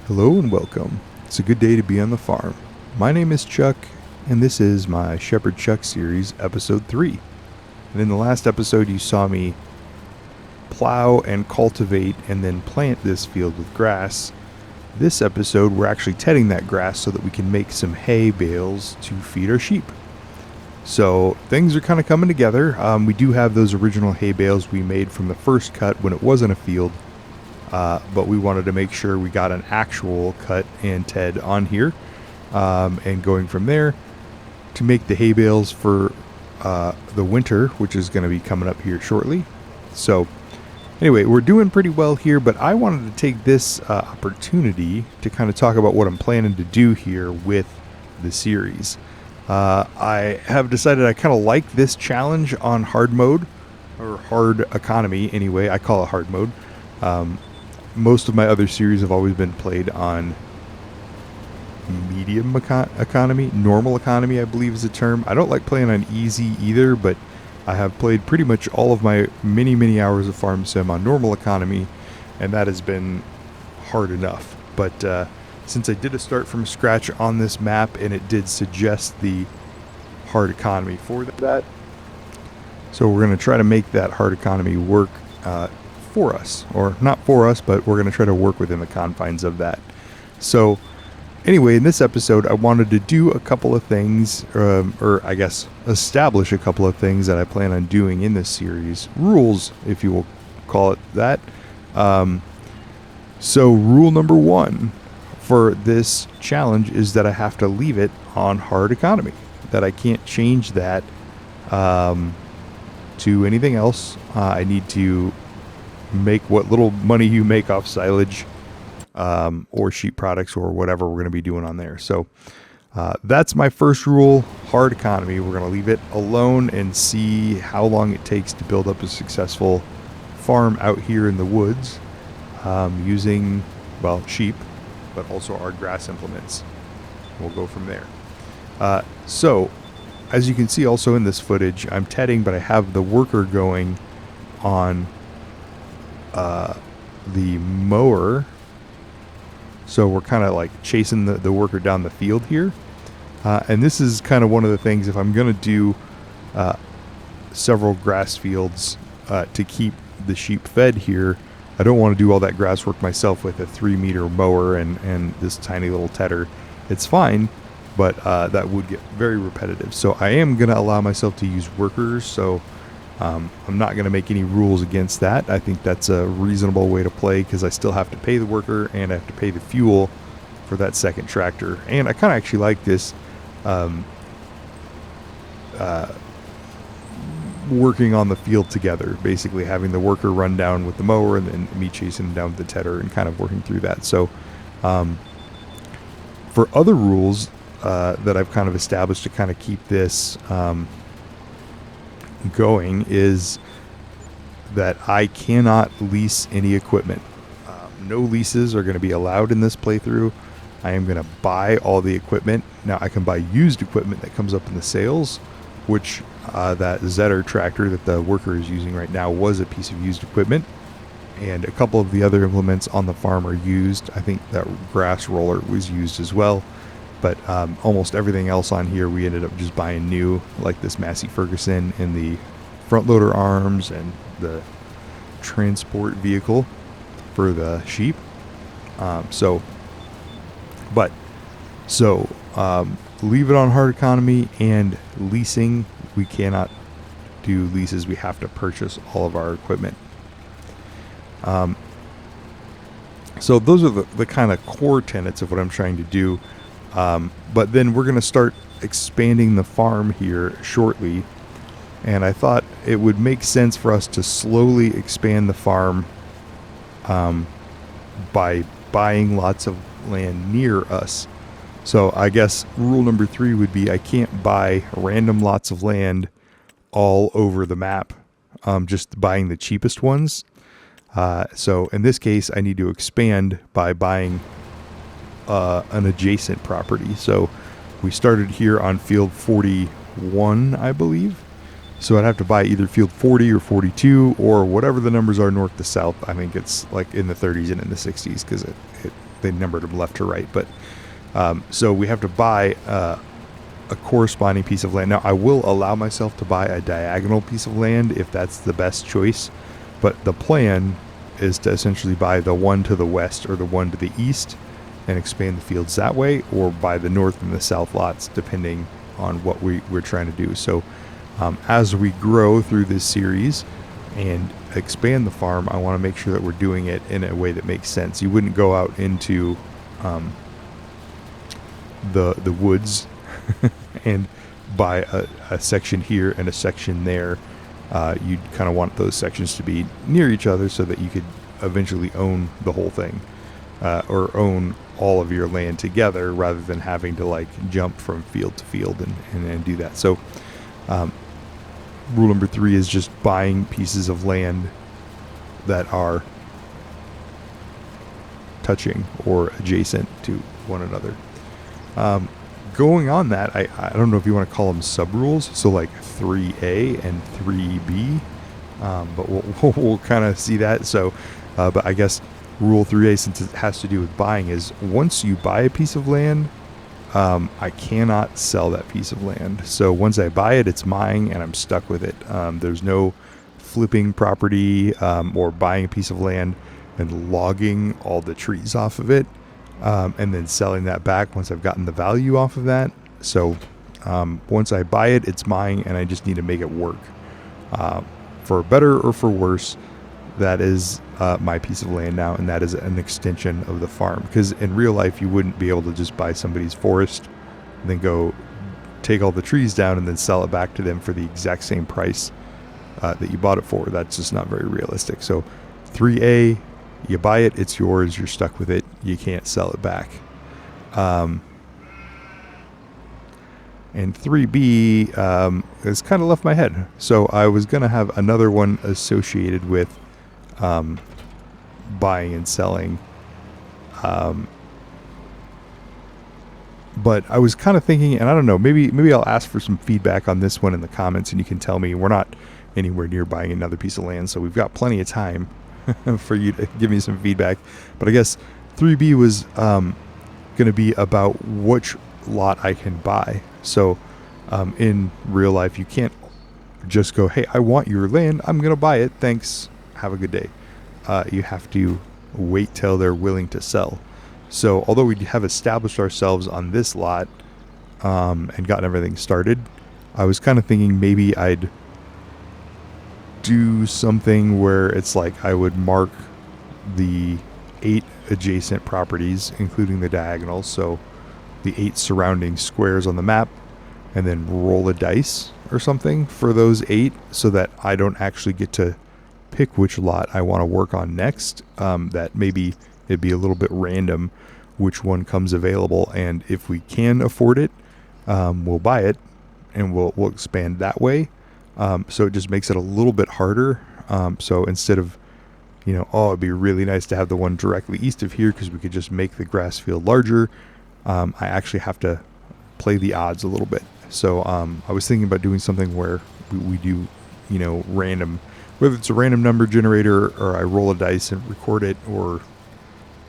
Hello and welcome. It's a good day to be on the farm. My name is Chuck, and this is my Shepherd Chuck series, episode 3. And in the last episode, you saw me plow and cultivate and then plant this field with grass. This episode, we're actually tedding that grass so that we can make some hay bales to feed our sheep. So things are kind of coming together. We do have those original hay bales we made from the first cut when it wasn't a field. But we wanted to make sure we got an actual cut and ted on here, and going from there to make the hay bales for the winter, which is going to be coming up here shortly. So anyway, we're doing pretty well here, but I wanted to take this opportunity to kind of talk about what I'm planning to do here with the series. I have decided I kind of like this challenge on hard mode, or hard economy anyway. I call it hard mode. Most of my other series have always been played on medium economy, normal economy, I believe is the term. I don't like playing on easy either, but I have played pretty much all of my many hours of Farm Sim on normal economy, and that has been hard enough. But since I did a start from scratch on this map, and it did suggest the hard economy for that, so we're going to try to make that hard economy work for us, or not for us, but we're going to try to work within the confines of that. So anyway, in this episode, I wanted to do a couple of things, or I guess establish a couple of things that I plan on doing in this series. Rules, if you will call it that. So rule number 1 for this challenge is that I have to leave it on hard economy, that I can't change that to anything else. I need to make what little money you make off silage or sheep products or whatever we're going to be doing on there. So that's my first rule, hard economy. We're going to leave it alone and see how long it takes to build up a successful farm out here in the woods using, well, sheep, but also our grass implements. We'll go from there. So as you can see also in this footage, I'm tedding, but I have the worker going on the mower, so we're kind of like chasing the worker down the field here, and this is kind of one of the things, if I'm going to do several grass fields to keep the sheep fed here, I don't want to do all that grass work myself with a 3-meter mower and this tiny little tedder. It's fine, but that would get very repetitive, so I am going to allow myself to use workers. So I'm not going to make any rules against that. I think that's a reasonable way to play, because I still have to pay the worker and I have to pay the fuel for that second tractor. And I kind of actually like this working on the field together, basically having the worker run down with the mower and then me chasing him down with the tedder and kind of working through that. So for other rules that I've kind of established to kind of keep this going is that I cannot lease any equipment. No leases are going to be allowed in this playthrough. I am going to buy all the equipment. Now I can buy used equipment that comes up in the sales, which that Zetter tractor that the worker is using right now was a piece of used equipment, and a couple of the other implements on the farm are used. I think that grass roller was used as well. But almost everything else on here we ended up just buying new, like this Massey Ferguson and the front loader arms and the transport vehicle for the sheep. Leave it on hard economy, and leasing, we cannot do leases. We have to purchase all of our equipment. So those are the kind of core tenets of what I'm trying to do. But then we're going to start expanding the farm here shortly, and I thought it would make sense for us to slowly expand the farm by buying lots of land near us. So I guess rule number 3 would be I can't buy random lots of land all over the map, just buying the cheapest ones. So in this case, I need to expand by buying an adjacent property. So we started here on field 41, I believe. So I'd have to buy either field 40 or 42 or whatever the numbers are north to south. I think it's like in the 30s and in the 60s because they numbered them left to right. But so we have to buy a corresponding piece of land. Now, I will allow myself to buy a diagonal piece of land if that's the best choice. But the plan is to essentially buy the one to the west or the one to the east and expand the fields that way, or buy the north and the south lots depending on what we're trying to do. So as we grow through this series and expand the farm, I want to make sure that we're doing it in a way that makes sense. You wouldn't go out into the woods and buy a section here and a section there. You'd kind of want those sections to be near each other so that you could eventually own the whole thing, or own all of your land together rather than having to like jump from field to field and do that. So rule number 3 is just buying pieces of land that are touching or adjacent to one another. Going on that, I don't know if you want to call them sub-rules, so like 3A and 3B, but we'll kind of see that. So, but I guess rule 3A, since it has to do with buying, is once you buy a piece of land, I cannot sell that piece of land. So once I buy it, it's mine and I'm stuck with it. There's no flipping property or buying a piece of land and logging all the trees off of it. And then selling that back once I've gotten the value off of that. So once I buy it, it's mine, and I just need to make it work. For better or for worse, that is my piece of land now, and that is an extension of the farm. Because in real life, you wouldn't be able to just buy somebody's forest and then go take all the trees down and then sell it back to them for the exact same price that you bought it for. That's just not very realistic. So 3A, you buy it, it's yours, you're stuck with it, you can't sell it back. And 3B has kind of left my head. So I was going to have another one associated with buying and selling. But I was kind of thinking, and I don't know, maybe I'll ask for some feedback on this one in the comments, and you can tell me. We're not anywhere near buying another piece of land, so we've got plenty of time for you to give me some feedback. But I guess 3B was going to be about which lot I can buy. So in real life, you can't just go, hey, I want your land, I'm going to buy it, thanks, have a good day. You have to wait till they're willing to sell. So although we have established ourselves on this lot and gotten everything started, I was kind of thinking maybe I'd do something where it's like I would mark the 8 adjacent properties, including the diagonals, so the 8 surrounding squares on the map, and then roll a dice or something for those 8 so that I don't actually get to pick which lot I want to work on next. That maybe it'd be a little bit random which one comes available, and if we can afford it, we'll buy it and we'll expand that way. So it just makes it a little bit harder. So instead of, it'd be really nice to have the one directly east of here because we could just make the grass field larger. I actually have to play the odds a little bit. So I was thinking about doing something where we do, random, whether it's a random number generator or I roll a dice and record it, or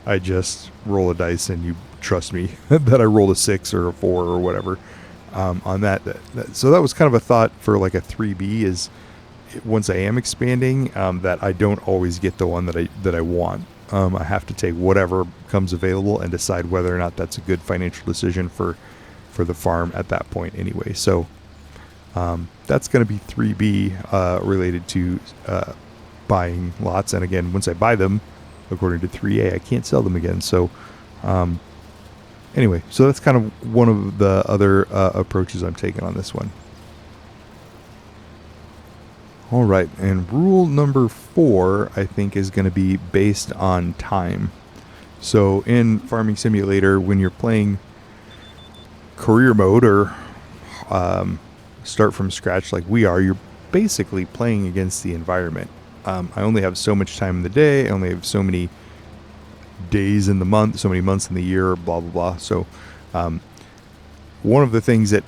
I just roll a dice and you trust me that I rolled a 6 or a 4 or whatever. On that. So that was kind of a thought for like a 3B, is once I am expanding, that I don't always get the one that I want. I have to take whatever comes available and decide whether or not that's a good financial decision for the farm at that point anyway. So that's going to be 3B related to buying lots. And again, once I buy them, according to 3A, I can't sell them again. So anyway, so that's kind of one of the other approaches I'm taking on this one. All right, and rule number 4, I think, is going to be based on time. So in Farming Simulator, when you're playing career mode or start from scratch like we are, you're basically playing against the environment. I only have so much time in the day. I only have so many days in the month, so many months in the year, blah, blah, blah. So one of the things that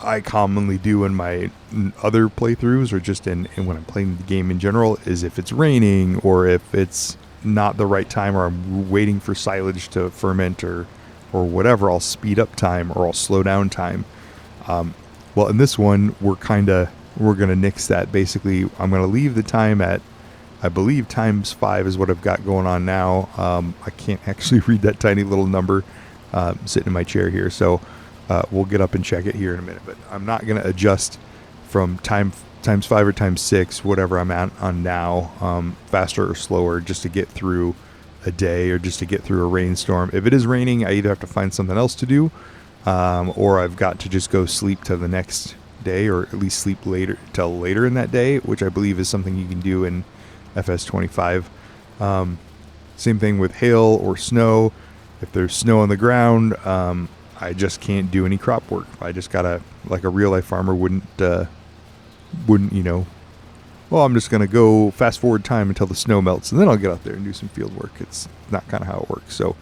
I commonly do in my other playthroughs, or just in when I'm playing the game in general, is if it's raining or if it's not the right time, or I'm waiting for silage to ferment, or whatever, I'll speed up time or I'll slow down time. Well, in this one, we're going to nix that. Basically, I'm going to leave the time at, I believe, ×5 is what I've got going on now. I can't actually read that tiny little number sitting in my chair here, so we'll get up and check it here in a minute. But I'm not going to adjust from ×5 or ×6, whatever I'm on now, faster or slower, just to get through a day or just to get through a rainstorm. If it is raining, I either have to find something else to do, or I've got to just go sleep to the next day, or at least sleep till later in that day, which I believe is something you can do in FS25. Same thing with hail or snow. If there's snow on the ground, I just can't do any crop work. I just gotta, like a real life farmer wouldn't, well, I'm just gonna go fast forward time until the snow melts and then I'll get out there and do some field work. It's not kind of how it works. So,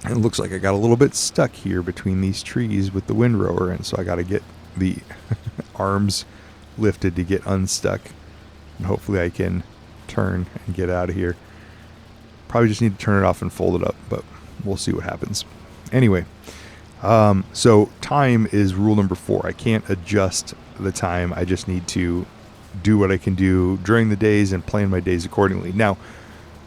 it looks like I got a little bit stuck here between these trees with the windrower, and so I got to get the arms lifted to get unstuck, and hopefully I can turn and get out of here. Probably just need to turn it off and fold it up, but we'll see what happens. Anyway, so time is rule number 4. I can't adjust the time. I just need to do what I can do during the days and plan my days accordingly. Now,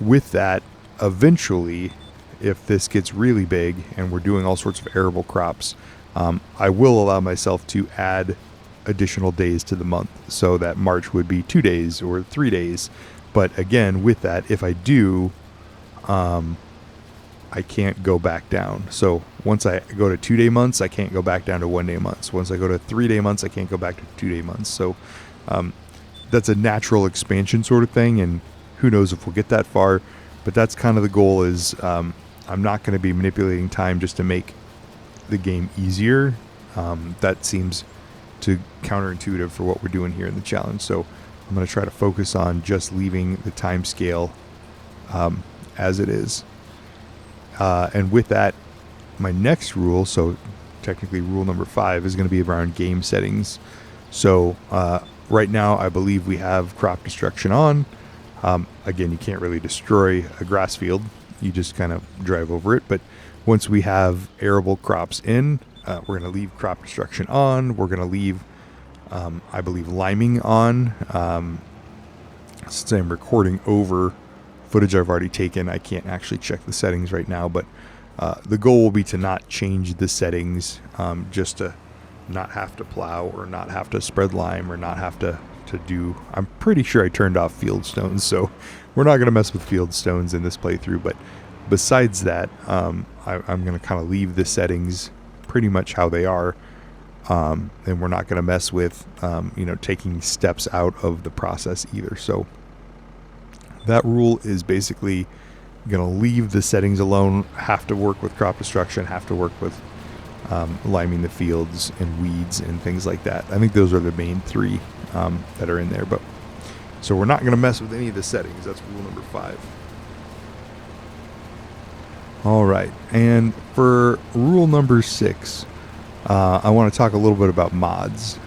with that, eventually, if this gets really big and we're doing all sorts of arable crops, I will allow myself to add additional days to the month, so that March would be 2 days or 3 days. But again, with that, if I do, I can't go back down. So once I go to 2 day months, I can't go back down to 1 day months. Once I go to 3 day months, I can't go back to 2 day months. So that's a natural expansion sort of thing, and who knows if we'll get that far. But that's kind of the goal. Is I'm not going to be manipulating time just to make the game easier. That seems to counterintuitive for what we're doing here in the challenge. So I'm going to try to focus on just leaving the time scale as it is. And with that, my next rule, so technically rule number 5, is going to be around game settings. So right now, I believe we have crop destruction on. Again, you can't really destroy a grass field. You just kind of drive over it. But once we have arable crops in, we're going to leave crop destruction on. We're going to leave, I believe, liming on. Since I'm recording over footage I've already taken, I can't actually check the settings right now. But the goal will be to not change the settings, just to not have to plow or not have to spread lime or not have to do. I'm pretty sure I turned off field stones, so we're not going to mess with field stones in this playthrough. But besides that, I'm going to kind of leave the settings pretty much how they are, and we're not going to mess with taking steps out of the process either. So that rule is basically going to leave the settings alone. Have to work with crop destruction, have to work with liming the fields and weeds and things like that. I think those are the main 3 that are in there. But so we're not going to mess with any of the settings. That's rule number 5. All right, and for rule number 6, I want to talk a little bit about mods.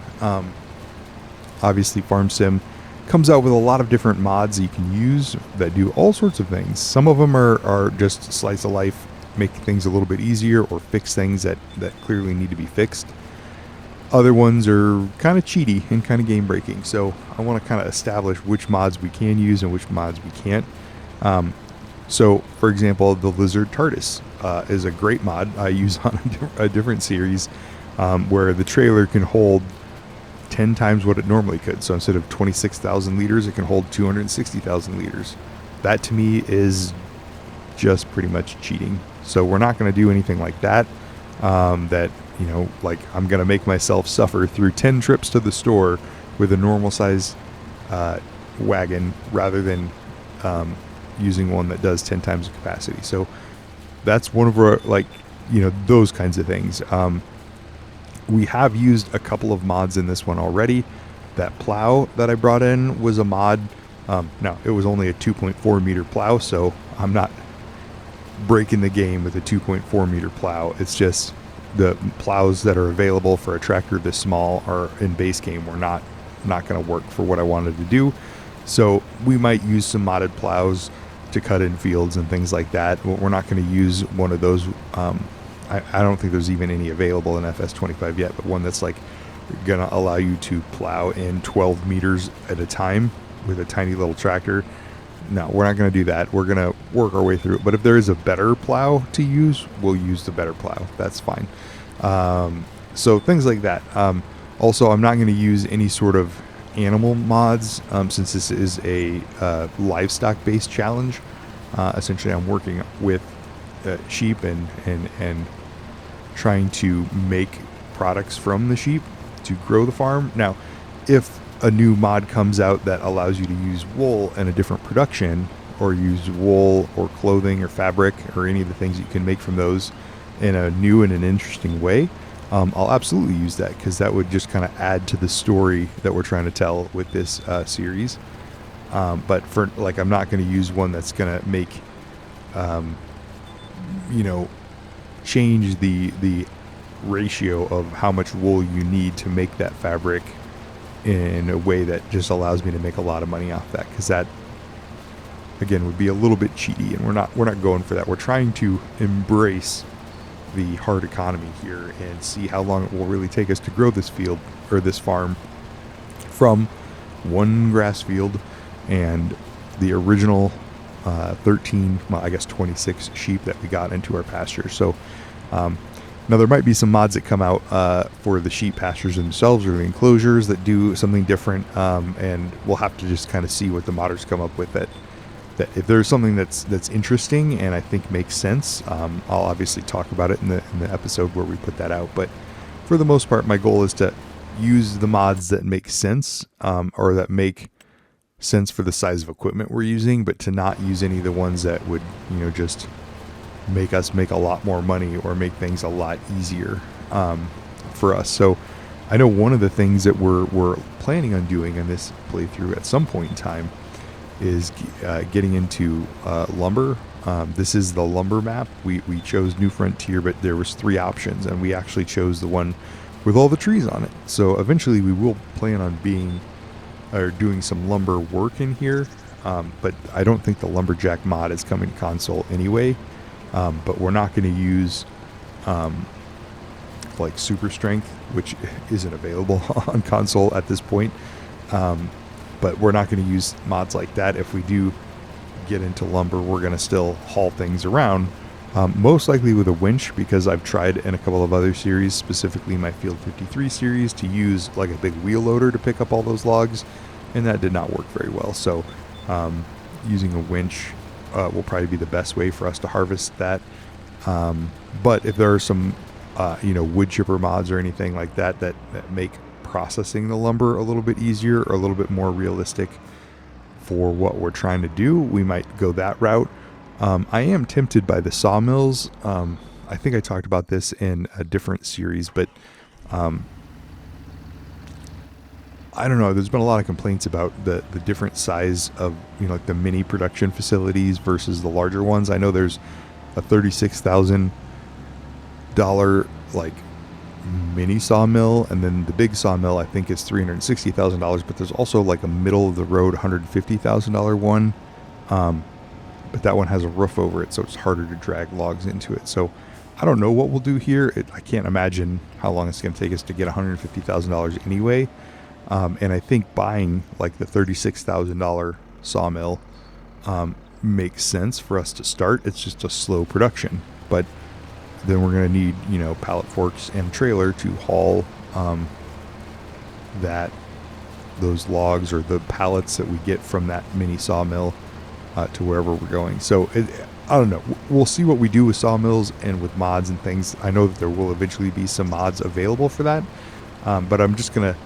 Obviously, Farm Sim comes out with a lot of different mods that you can use that do all sorts of things. Some of them are just slice of life, make things a little bit easier, or fix things that clearly need to be fixed. Other ones are kind of cheaty and kind of game breaking. So I want to kind of establish which mods we can use and which mods we can't. So, for example, the Lizard TARDIS is a great mod I use on a different series, where the trailer can hold 10 times what it normally could. So instead of 26,000 liters, it can hold 260,000 liters. That to me is just pretty much cheating. So we're not going to do anything like that. Like I'm going to make myself suffer through 10 trips to the store with a normal size wagon rather than using one that does 10 times the capacity. So that's one of our, those kinds of things. We have used a couple of mods in this one already. That plow that I brought in was a mod. Now, it was only a 2.4 meter plow, so I'm not breaking the game with a 2.4 meter plow. It's just the plows that are available for a tractor this small are in base game were not going to work for what I wanted to do. So we might use some modded plows to cut in fields and things like that. We're not going to use one of those. I don't think there's even any available in FS25 yet, but one that's like going to allow you to plow in 12 meters at a time with a tiny little tractor. No, we're not going to do that. We're going to work our way through it. But if there is a better plow to use, we'll use the better plow. That's fine. So things like that. Also, I'm not going to use any sort of animal mods since this is a livestock-based challenge. Essentially, I'm working with sheep and trying to make products from the sheep to grow the farm. Now, if a new mod comes out that allows you to use wool in a different production, or use wool or clothing or fabric or any of the things you can make from those in a new and an interesting way, I'll absolutely use that, because that would just kind of add to the story that we're trying to tell with this series. But for like, I'm not going to use one that's going to make, change the ratio of how much wool you need to make that fabric in a way that just allows me to make a lot of money off that, because that again would be a little bit cheaty, and we're not going for that. We're trying to embrace the hard economy here and see how long it will really take us to grow this field or this farm from one grass field and the original 26 sheep that we got into our pasture. So now there might be some mods that come out for the sheep pastures themselves or the enclosures that do something different, and we'll have to just kind of see what the modders come up with. That if there's something that's interesting and I think makes sense, I'll obviously talk about it in the episode where we put that out. But for the most part, my goal is to use the mods that make sense, or that make sense for the size of equipment we're using, but to not use any of the ones that would just make us make a lot more money or make things a lot easier for us. So I know one of the things that we're planning on doing in this playthrough at some point in time is getting into lumber. This is the lumber map. We chose New Frontier, but there was 3 options, and we actually chose the one with all the trees on it. So eventually we will plan on doing some lumber work in here, but I don't think the Lumberjack mod is coming to console anyway. But we're not going to use like super strength, which isn't available on console at this point. But we're not going to use mods like that. If we do get into lumber, we're going to still haul things around, most likely with a winch, because I've tried in a couple of other series, specifically my Field 53 series, to use like a big wheel loader to pick up all those logs, and that did not work very well. So using a winch will probably be the best way for us to harvest that. But if there are some wood chipper mods or anything like that that make processing the lumber a little bit easier or a little bit more realistic for what we're trying to do, we might go that route. I am tempted by the sawmills. I think I talked about this in a different series, but I don't know. There's been a lot of complaints about the different size of, like the mini production facilities versus the larger ones. I know there's a $36,000 like mini sawmill, and then the big sawmill I think is $360,000. But there's also like a middle of the road $150,000 one, but that one has a roof over it, so it's harder to drag logs into it. So I don't know what we'll do here. I can't imagine how long it's going to take us to get $150,000 anyway. And I think buying like the $36,000 sawmill makes sense for us to start. It's just a slow production, but then we're going to need, pallet forks and trailer to haul those logs or the pallets that we get from that mini sawmill to wherever we're going. So I don't know. We'll see what we do with sawmills and with mods and things. I know that there will eventually be some mods available for that, but I'm just going to,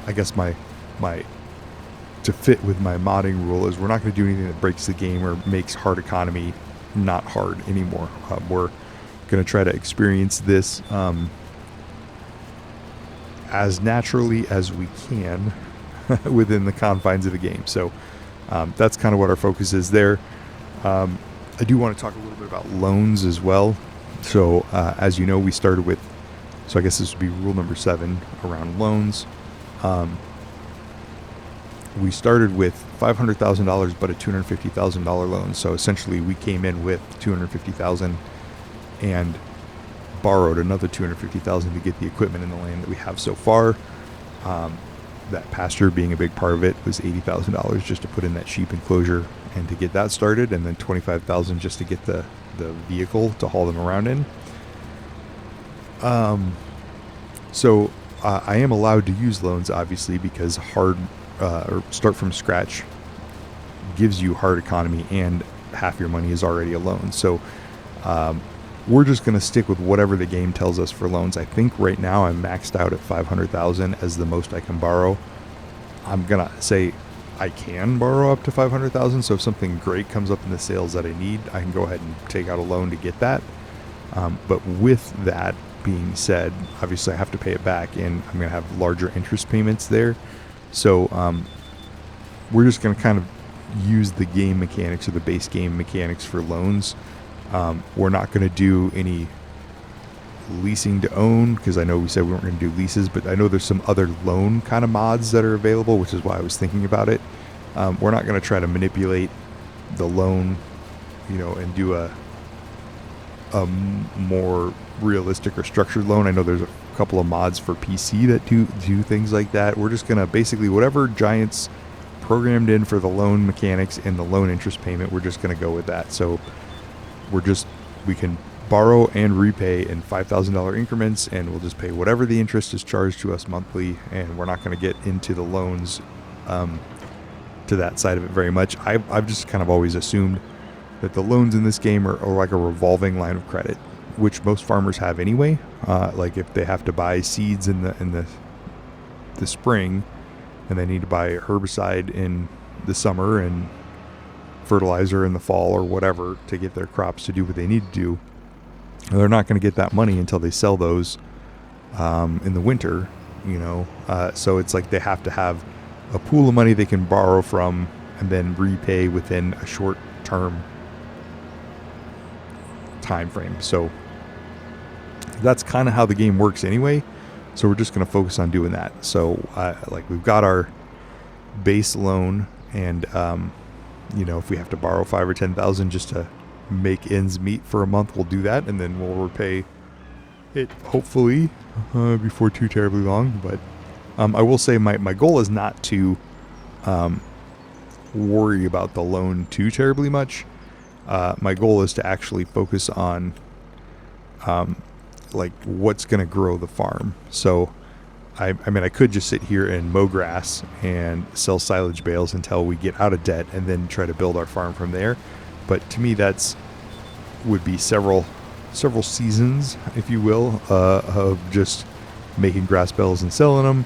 I guess my to fit with my modding rule is we're not going to do anything that breaks the game or makes hard economy not hard anymore. We're going to try to experience this as naturally as we can within the confines of the game. So that's kind of what our focus is there. I do want to talk a little bit about loans as well. So as you know, we started with So I guess this would be rule number 7 around loans. We started with $500,000, but a $250,000 loan. So essentially, we came in with $250,000 and borrowed another $250,000 to get the equipment in the land that we have so far. That pasture being a big part of it was $80,000 just to put in that sheep enclosure and to get that started, and then $25,000 just to get the vehicle to haul them around in. So I am allowed to use loans, obviously, because or start from scratch gives you hard economy, and half your money is already a loan. So we're just going to stick with whatever the game tells us for loans. I think right now I'm maxed out at $500,000 as the most I can borrow. I'm going to say I can borrow up to $500,000. So if something great comes up in the sales that I need, I can go ahead and take out a loan to get that. But with that being said, obviously I have to pay it back, and I'm going to have larger interest payments there. So we're just going to kind of use the game mechanics or the base game mechanics for loans. We're not going to do any leasing to own, because I know we said we weren't going to do leases, but I know there's some other loan kind of mods that are available, which is why I was thinking about it. We're not going to try to manipulate the loan, and do a more realistic or structured loan. I know there's a couple of mods for PC that do things like that. We're just going to basically whatever Giants programmed in for the loan mechanics and the loan interest payment, we're just going to go with that. So we can borrow and repay in $5,000 increments, and we'll just pay whatever the interest is charged to us monthly, and we're not going to get into the loans to that side of it very much. I've just kind of always assumed that the loans in this game are like a revolving line of credit, which most farmers have anyway. Like if they have to buy seeds in the spring, and they need to buy herbicide in the summer and fertilizer in the fall or whatever to get their crops to do what they need to do, they're not going to get that money until they sell those in the winter, so it's like they have to have a pool of money they can borrow from and then repay within a short term time frame. So that's kind of how the game works anyway. So we're just going to focus on doing that. So we've got our base loan, and if we have to borrow $5,000 or $10,000 just to make ends meet for a month, we'll do that, and then we'll repay it hopefully before too terribly long. But I will say my goal is not to worry about the loan too terribly much. My goal is to actually focus on what's going to grow the farm. So I could just sit here and mow grass and sell silage bales until we get out of debt, and then try to build our farm from there. But to me, would be several seasons, if you will, of just making grass bales and selling them.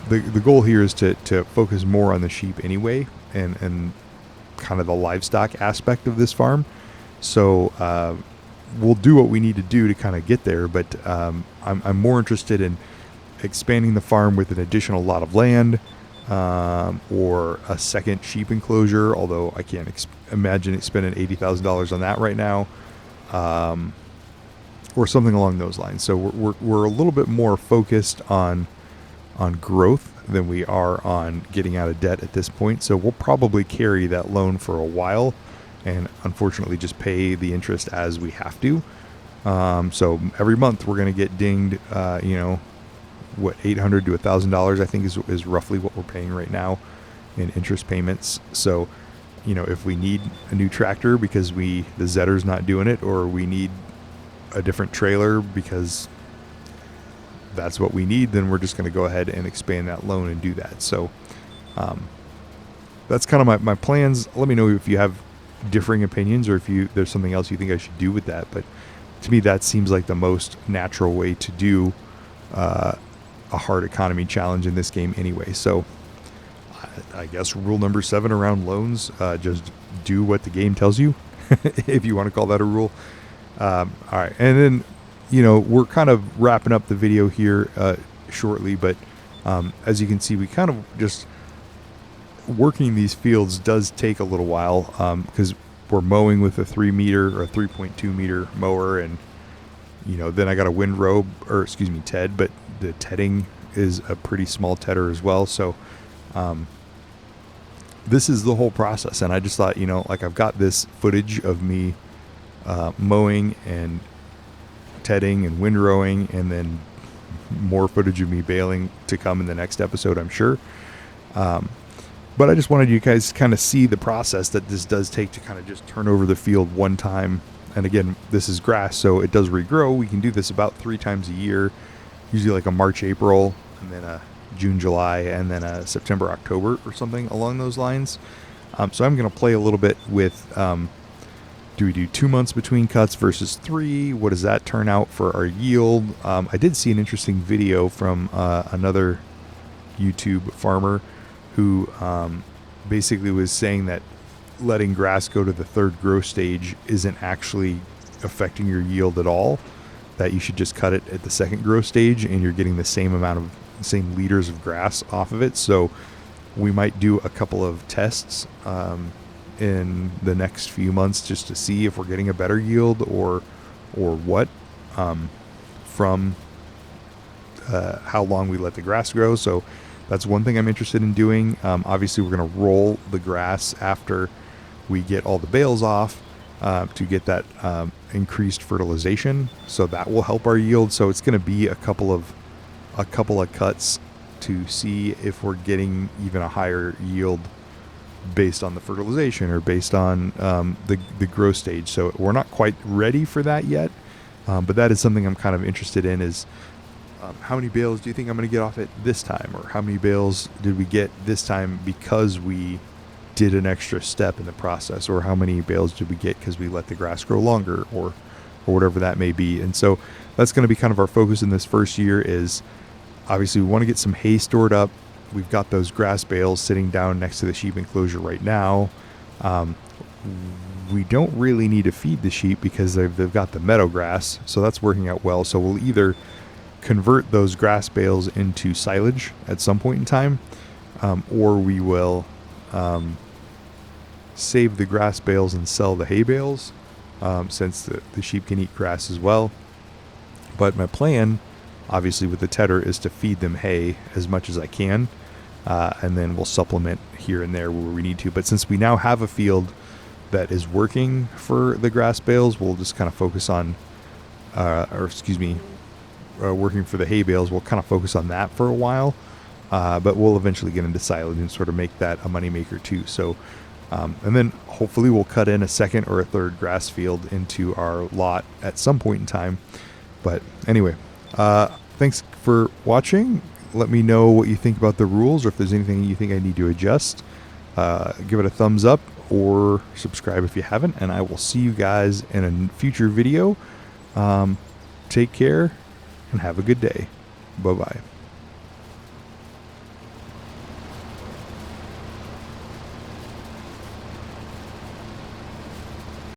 The goal here is to focus more on the sheep anyway, and kind of the livestock aspect of this farm. So we'll do what we need to do to kind of get there. But I'm more interested in expanding the farm with an additional lot of land, or a second sheep enclosure, although I can't imagine spending $80,000 on that right now, or something along those lines. So we're a little bit more focused on growth than we are on getting out of debt at this point. So we'll probably carry that loan for a while, and unfortunately just pay the interest as we have to. So every month we're going to get dinged, $800 to $1,000, I think is roughly what we're paying right now in interest payments. So, if we need a new tractor because the Zetter's not doing it, or we need a different trailer because that's what we need, then we're just going to go ahead and expand that loan and do that. So that's kind of my plans. Let me know if you have differing opinions, or if there's something else you think I should do with that. But to me, that seems like the most natural way to do a hard economy challenge in this game anyway. So I guess rule number 7 around loans, just do what the game tells you, if you want to call that a rule. All right. And then, we're kind of wrapping up the video here shortly, but as you can see, we kind of just working these fields does take a little while, because we're mowing with a 3 meter or a 3.2 meter mower, and Then I got a windrow, or excuse me, ted, but the tedding is a pretty small tedder as well. So this is the whole process. And I just thought, like I've got this footage of me mowing and tedding and windrowing, and then more footage of me baling to come in the next episode, I'm sure. But I just wanted you guys to kind of see the process that this does take to kind of just turn over the field one time. And again, this is grass, so it does regrow. We can do this about 3 times a year, usually like a March, April, and then a June, July, and then a September, October, or something along those lines. So I'm going to play a little bit with, do we do 2 months between cuts versus 3? What does that turn out for our yield? I did see an interesting video from another YouTube farmer who basically was saying that letting grass go to the 3rd growth stage isn't actually affecting your yield at all, that you should just cut it at the 2nd growth stage and you're getting the same liters of grass off of it. So we might do a couple of tests in the next few months just to see if we're getting a better yield or what from how long we let the grass grow. So that's one thing I'm interested in doing. Obviously, we're going to roll the grass after we get all the bales off to get that increased fertilization. So that will help our yield. So it's going to be a couple of cuts to see if we're getting even a higher yield based on the fertilization or based on the growth stage. So we're not quite ready for that yet, but that is something I'm kind of interested in is how many bales do you think I'm going to get off it this time? Or how many bales did we get this time because we did an extra step in the process? Or how many bales did we get because we let the grass grow longer, or whatever that may be? And so that's going to be kind of our focus in this first year is obviously we want to get some hay stored up. We've got those grass bales sitting down next to the sheep enclosure right now. We don't really need to feed the sheep because they've got the meadow grass. So that's working out well. So we'll either convert those grass bales into silage at some point in time, or we will save the grass bales and sell the hay bales, since the sheep can eat grass as well. But my plan, obviously with the tedder, is to feed them hay as much as I can, and then we'll supplement here and there where we need to. But since we now have a field that is working for the grass bales, we'll just kind of focus on, working for the hay bales. We'll kind of focus on that for a while, but we'll eventually get into silage and sort of make that a moneymaker too. So, and then hopefully we'll cut in a 2nd or a 3rd grass field into our lot at some point in time. But anyway, thanks for watching. Let me know what you think about the rules, or if there's anything you think I need to adjust. Give it a thumbs up or subscribe if you haven't, and I will see you guys in a future video. Take care and have a good day. Bye-bye.